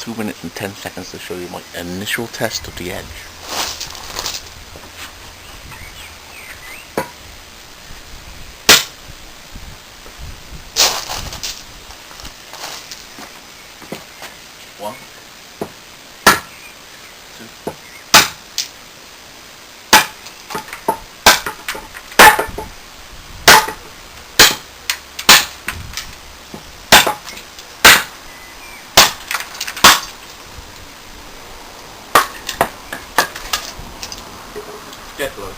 2 minutes and 10 seconds to show you my initial test of the edge. One, two. Get low.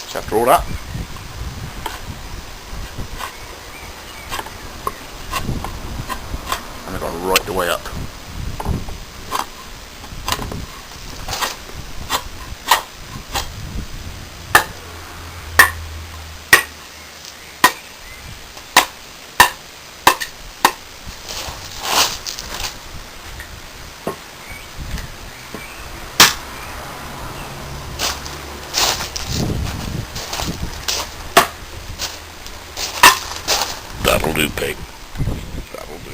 So after all that, and I've gone right the way up. That'll do, pig. That'll do.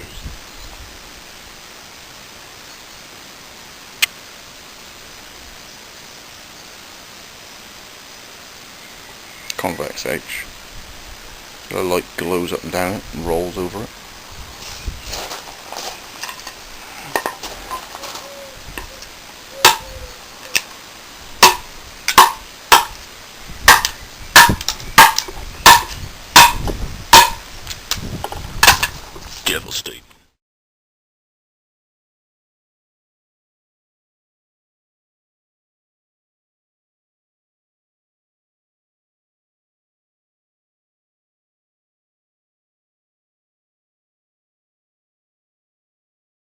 Convex edge. The light glows up and down it and rolls over it. Devastating.